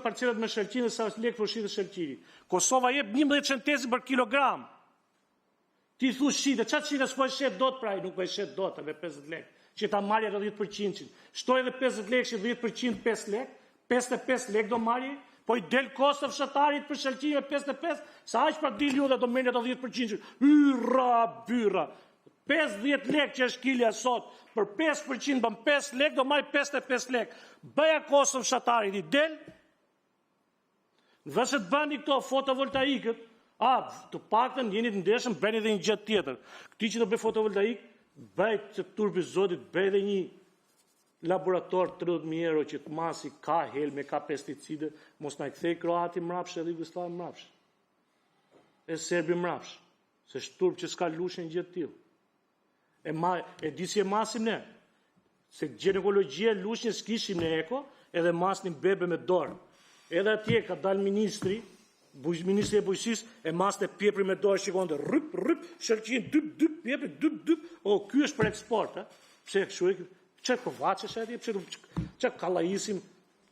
parcelat me shëlqinë dhe sa lekë përshirë shëlqiri. Kosova jep 11 centesi për kilogram. Ti thu shite, qatë shite s'po e shet dot praj, nuk po e shet dot, edhe 50 lekë. Që ta marrë edhe 10%. Shtoj edhe 50 lekë, që 10% 5 lekë, 55 lekë do marrë, po i del kosta fshatarit për shëlqime 55, sa aq pra dil ju dhe do merret ato 10%. Hyra, byra. 50 lekë që është kilja sot, për 5% bën 5 lekë, do marrë 55 lekë. Bëja kostën fshatarit i del, nëse të bëni këto fotovoltaikët, të paktën jeni të ndeshëm, bëni edhe një gjë tjetër. Këti që do bëj fotovoltaik, bëj të turpi zotit, bëj edhe një laborator 30.000 euro që të masi ka helme, ka pesticide, mos na i kthej Kroati mrapsh edhe Jugosllavi mrapsh. E Serbi mrapsh. Se shturp që s'ka lushin gjë të tillë. E di si e masim ne. Se ginekologjia lushin s'kishim ne eko, edhe masnim bebe me dorë. Edhe atje ka dal ministri e bujqësisë, e maste pjepri me dorë, shikonte rryp, shërqin, dyp, pjepri, dyp. O, ky është për eksport, pse kështu e që kovaçesh atje, që kallajisim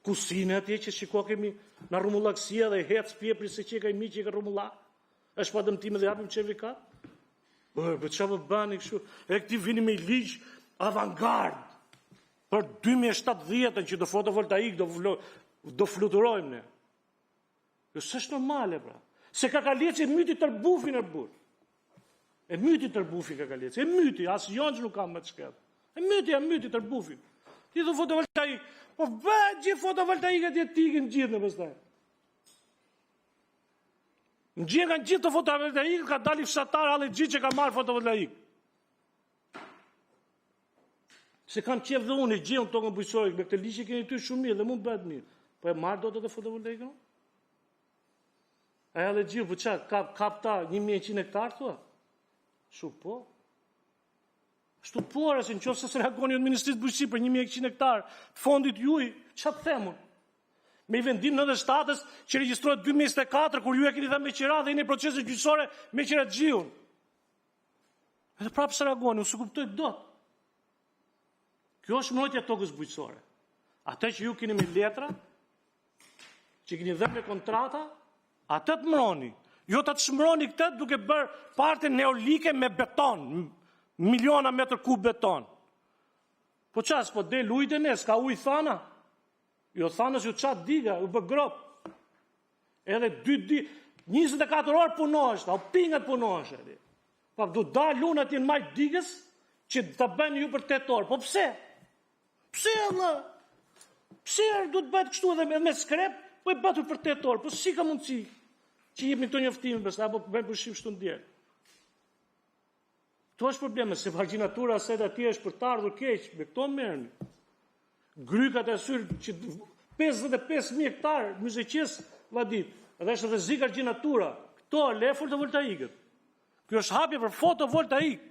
kusine atje, që shiko kemi në rumullaksia dhe hec pjepri se që ka i mi që ka rumullak. është pa dëmtime dhe japim qeverikat? Për që për bëni kështu? E këti vini me ligj avantgard për 2070 që do fotovoltaik do fluturojmë ne. Jo, s'është normale, pra. Se Kakaleci e myti tërbufin e burë. E myti tërbufin Kakaleci. E myti, asë jonë që nuk kam me të shketë. E myti tërbufin. Ti dhe fotovoltaik. Po bëjë gjithë fotovoltaiket e tikin gjithë në pëstaj. Në gjithë kanë gjithë të fotovoltaik, ka dali fshatar ale gjithë që ka marrë fotovoltaik. Se kam qef dhe unë, e gjithë në tokën bujqësore, me këtë liqë keni ty shumë mirë, dhe mund bëhet mirë. Po e marrë do të të fotovoltaikën? A e gjithë, po qa, kap ta 1100 hektarë, thua? Shu po. Shtu pore, se në qofë se reagoni në Ministrisë Bujqësi për 1100 hektarë, fondit juj, qa të themun? Me i vendim në dhe shtatës që registrojët 2024, kur ju e keni dhe me qira dhe i një procesë gjyqësore me qira të gjiun. Edhe prapë se reagoni, unë së kuptoj dot. Kjo është mbrojtja tokës bujqësore. Ate që ju keni me letra, që keni dhe me kontrata, atë të mbroni. Jo të shmbroni këtë duke bërë parte neolike me beton, miliona metër kub beton. Po qas, po del ujtë e nes, ka ujë thana. Jo thanës ju qatë diga, u bë grop. Edhe 24 orë punohështë, o pingat punohështë. Pa du dalë unë ati në majtë digës, që të bëni ju për 8 orë. Po pse? Pse, Allah? Pse du të bëjtë kështu edhe me skrep, po e bëtur për 8 orë. Po si ka mundësi? Që jepni të njëftime, bës, apo bëjmë përshim shtu në djerë. Këto është probleme, se vaginatura aset ati është për të ardhur keq, me këto mërëni. Grykat e syrë që 55.000 hektarë, mëzëqes, vadit, edhe është rrezik argjinatura. Këto le fotovoltaikët. Kjo është hapje për fotovoltaik.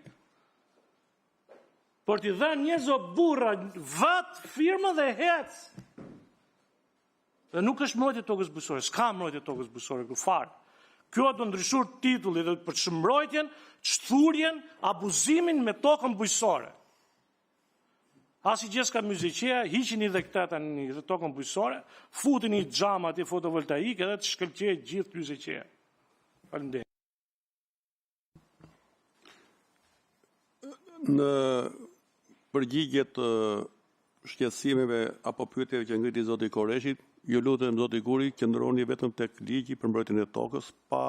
Por t'i dhe njerëzo burra, vat, firma dhe hec. Dhe nuk është mbrojtje tokës bujqësore, s'ka mbrojtje tokës bujqësore, kjo farë. Kjo do ndryshur titulli dhe për shmbrojtjen, çthurjen, abuzimin me tokën bujqësore. Asi gjë s'ka muzikëja, hiqini dhe këta tani dhe tokën bujqësore, futini xhama aty fotovoltaik edhe të shkëlqej gjithë muzikëja. Faleminderit. Në përgjigje të shqetësimeve apo pyetjeve që ngriti zoti Koreshit, ju lutem zoti Guri, qëndroni vetëm tek ligji për mbrojtjen e tokës, pa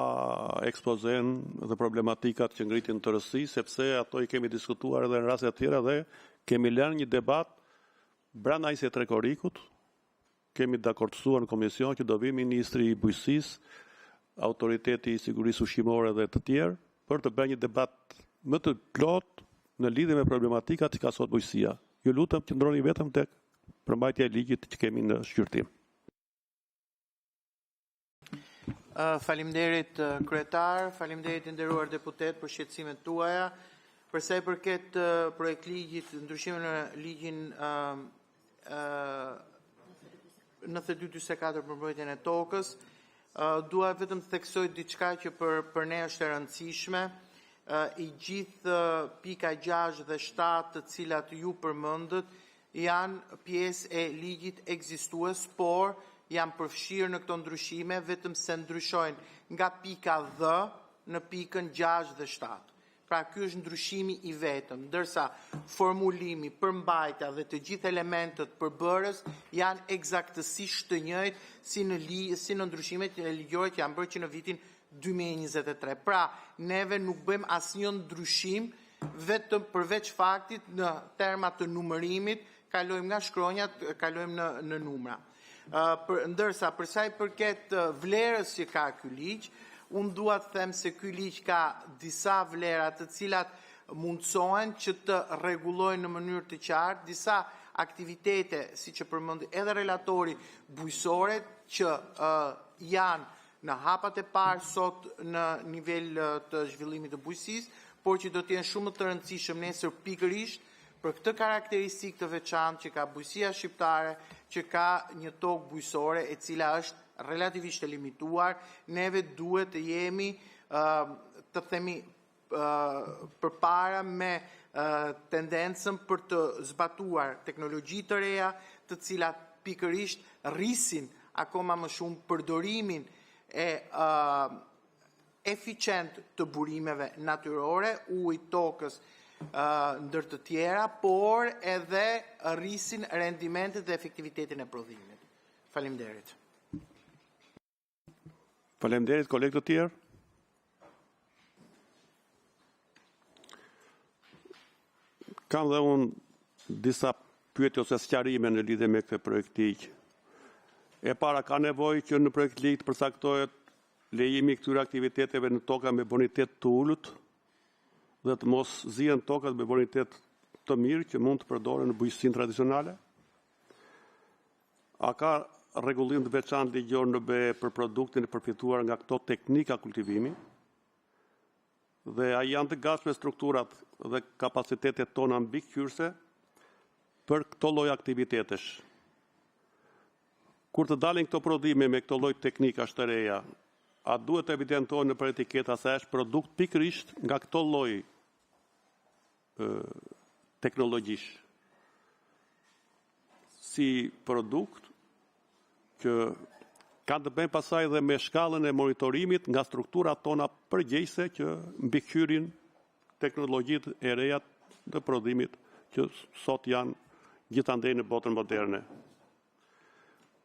ekspozen dhe problematikat që ngritin të rësi, sepse ato i kemi diskutuar edhe në raste të tjera dhe kemi lënë një debat brenda 23 korikut, kemi dakordsuar në komision që do vi ministri i bujqësisë, autoriteti i sigurisë ushqimore dhe të tjerë, për të bërë një debat më të plot në lidhje me problematikat që ka sot bujqësia. Ju lutem qëndroni vetëm tek përmbajtja e ligjit që kemi në shqyrtim. Faleminderit kryetar, faleminderit nderuar deputet për shqetësimet tuaja. Për sa i përket projekt ligjit, ndryshimin në ligjin 92-44 për mbrojtjen e tokës, dua vetëm të theksoj diçka që për ne është e rëndësishme. I gjithë pika 6 dhe 7 të cilat ju përmendët janë pjesë e ligjit ekzistues, por janë përfshirë në këto ndryshime, vetëm se ndryshojnë nga pika D në pikën 6 dhe 7. Pra ky është ndryshimi i vetëm, ndërsa formulimi, përmbajtja dhe të gjithë elementët përbërës janë eksaktësisht të njëjtë si në ndryshimet ligjore që janë bërë që në vitin 2023. Pra, neve nuk bëjmë asnjë ndryshim vetëm përveç faktit në terma të numërimit, kalojmë nga shkronjat, kalojmë në numra. Ndërsa për sa i përket vlerës që ka ky ligj, unë dua të them se ky ligj ka disa vlera të cilat mundsohen që të rregullojnë në mënyrë të qartë disa aktivitete, siç e përmendi edhe relatori, bujësore që janë në hapat e parë sot në nivel të zhvillimit të bujqësisë, por që do të jenë shumë të rëndësishëm nesër pikërisht për këtë karakteristikë të veçantë që ka bujqësia shqiptare, që ka një tokë bujësore e cila është relativisht e limituar. Neve duhet të jemi, të themi, përpara me tendencën për të zbatuar teknologji të reja, të cilat pikërisht rrisin akoma më shumë përdorimin e eficient të burimeve natyrore, ujit, tokës, ndër të tjera, por edhe rrisin rendimentet dhe efektivitetin e prodhimit. Faleminderit. Faleminderit, kolegë të tjerë. Kam dhe unë disa pyetje ose sqarime në lidhje me këtë projekt ligj. E para, ka nevojë që në projekt ligj të përcaktohet lejimi i këtyre aktiviteteve në toka me bonitet të ulët dhe të mos zihen tokat me bonitet të mirë që mund të përdoren në bujqësinë tradicionale? A ka rregullim të veçantë ligjor në BE për produktin e përfituar nga këto teknika kultivimi? Dhe a janë të gatshme strukturat dhe kapacitetet tona mbikëqyrëse për këto lloj aktivitetesh? Kur të dalin këto prodhime me këto lloj teknikash të reja, a duhet të evidentohen në për etiketa se është produkt pikërisht nga këto lloj teknologjish? Si produkt që kanë të bëjnë pasaj dhe me shkallën e monitorimit nga strukturat tona përgjegjëse që mbikëqyrin teknologjitë e reja të prodhimit që sot janë gjithandej në botën moderne.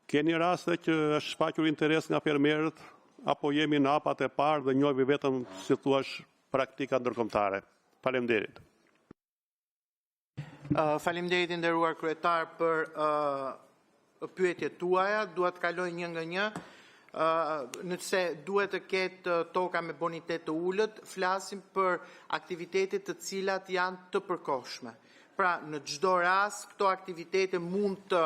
Keni raste që është shfaqur interes nga fermerët, apo jemi në hapat e parë dhe njohemi vetëm, si thuaç, praktika ndërkombëtare? Faleminderit. Faleminderit i nderuar kryetar për pyetjet tuaja. Dua të kaloj një nga një. Nëse duhet të ketë toka me bonitet të ulët, flasim për aktivitetet të cilat janë të përkohshme. Pra, në çdo rast, këto aktivitete mund të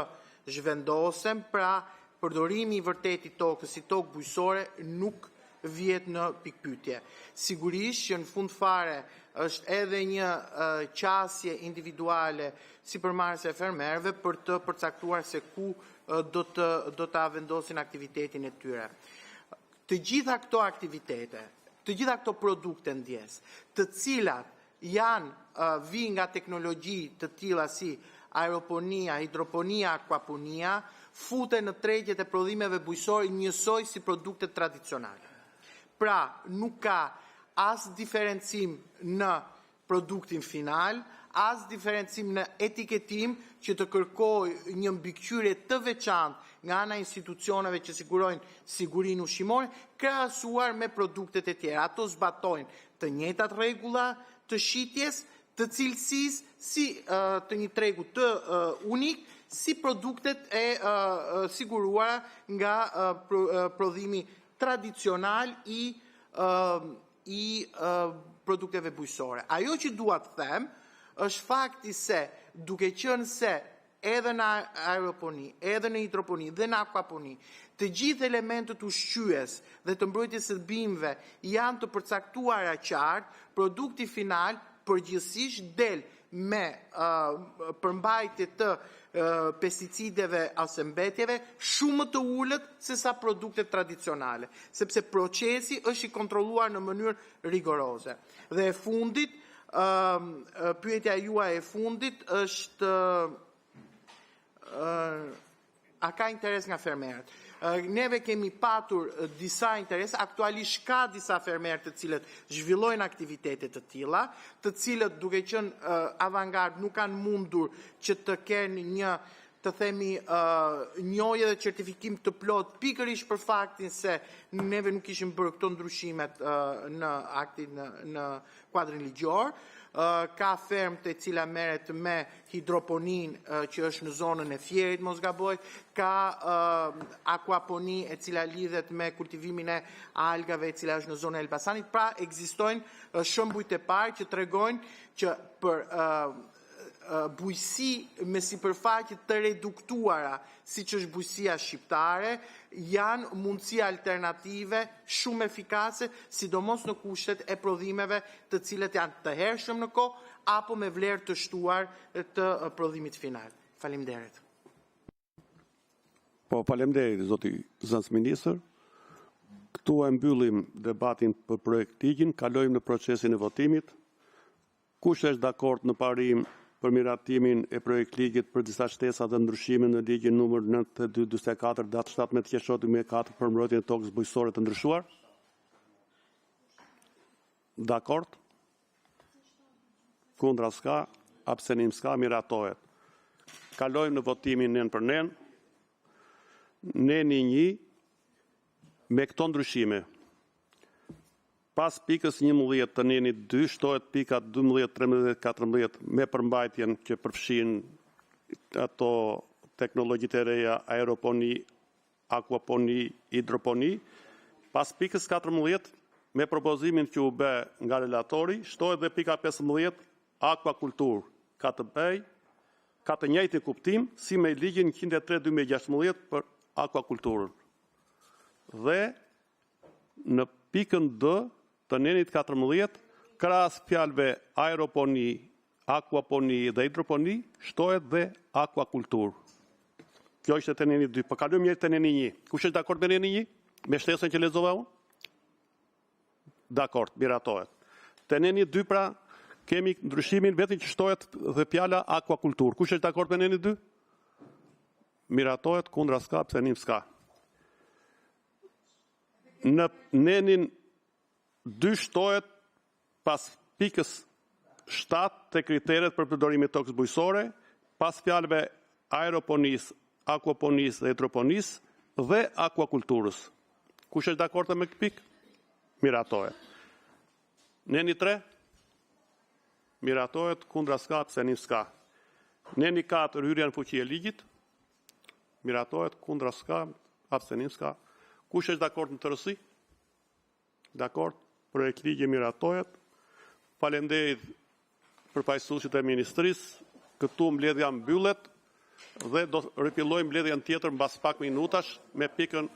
zhvendosen, pra përdorimi i vërtet i tokës si tokë bujësore nuk vjet në pikpyetje. Sigurisht që në fund fare është edhe një qasje individuale sipërmarrëse e fermerëve për të përcaktuar se ku do ta vendosin aktivitetin e tyre. Të gjitha këto aktivitete, të gjitha këto produkte ndjes, të cilat janë vi nga teknologji të tilla si aeroponia, hidroponia, akvaponia, futen në tregjet e prodhimeve bujësore njësoj si produkte tradicionale. Pra, nuk ka as diferencim në produktin final, as diferencim në etiketim që të kërkoj një mbikëqyrje të veçantë nga ana institucioneve që sigurojnë sigurinë ushqimore, krahasuar me produktet e tjera. Ato zbatojnë të njëjtat rregulla të shitjes, të cilësisë, si të një tregu të unik, si produktet e siguruara nga prodhimi tradicional i produkteve bujësore. Ajo që dua të them është fakti se duke qenë se edhe në aeroponi, edhe në hidroponi dhe në akvaponi, të gjithë elementët ushqyes dhe të mbrojtjes së bimëve janë të përcaktuara qartë, produkti final përgjithsisht del me përmbajtje të pesticideve ose mbetjeve shumë të ulët se sa produktet tradicionale, sepse procesi është i kontrolluar në mënyrë rigoroze. Dhe e fundit, pyetja juaj e fundit është a ka interes nga fermerët. neve kemi patur disa interes, aktualisht ka disa fermerë të cilët zhvillojnë aktivitetet të tilla, të cilët duke qenë avangard nuk kanë mundur që të kenë një të themi njohje dhe certifikim të plot pikërisht për faktin se neve nuk ishim bërë këto ndryshimet në aktin në kuadrin ligjor. Ka fermë të cila merret me hidroponin që është në zonën e Fierit, mos gaboj, ka akuaponi e cila lidhet me kultivimin e algave e cila është në zonën e Elbasanit, pra ekzistojnë shembujt e parë që tregojnë që për bujësi me sipërfaqe të reduktuara, siç është bujësia shqiptare, janë mundësi alternative shumë efikase, sidomos në kushtet e prodhimeve të cilët janë të hershëm në kohë apo me vlerë të shtuar të prodhimit final. Faleminderit. Po, faleminderit, zoti Zëvendësministër. Këtu e mbyllim debatin për projektin, kalojmë në procesin e votimit. Kush është dakord në parim për miratimin e projekt ligjit për disa shtesa dhe ndryshime në ligjin numër 9244 datë 17 qershor 2004 për mbrojtjen e tokës bujqësore të ndryshuar? Dakord? Kundra s'ka, abstenim s'ka, miratohet. Kalojmë në votimin nën për nën. Neni 1 me këto ndryshime. Pas pikës 11 të neni 2, shtohet pika 12, 13, 14 me përmbajtjen që përfshin ato teknologjitë e reja, aeroponi, akuaponi, hidroponi. Pas pikës 14, me propozimin që u bë nga relatori, shtohet dhe pika 15, akvakultur. Ka të njëjtin kuptim si me ligjin 103/2016 për akvakulturën. Dhe në pikën D të nenit 14, krahas fjalëve aeroponi, akuaponi dhe hidroponi, shtohet dhe akvakultur. Kjo ishte te neni 2. Po kalojmë njëherë te neni 1. Kush është dakord me neni 1? Me shtesën që lexova unë? Dakord, miratohet. Te neni 2 pra kemi ndryshimin vetëm që shtohet dhe fjala akvakultur. Kush është dakord me neni 2? Miratohet, kundra s'ka, abstenim s'ka. Në nenin 2 shtohet pas pikës 7 të kriteret për përdorimin e tokës bujqësore, pas fjalëve aeroponis, akuaponis dhe hidroponis dhe akvakulturës. Kush është dakord me këtë pikë? Miratohet. Neni 3? Miratohet, kundra s'ka, abstenim s'ka. Neni 4, hyrja në fuqi e ligjit. Miratohet, kundra s'ka, abstenim s'ka. Kush është dakord në tërësi? Dakord, projekt ligji miratohet. Faleminderit përfaqësuesit e ministrisë. Këtu mbledhja mbyllet dhe do ripillojmë mbledhjen tjetër mbas pak minutash me pikën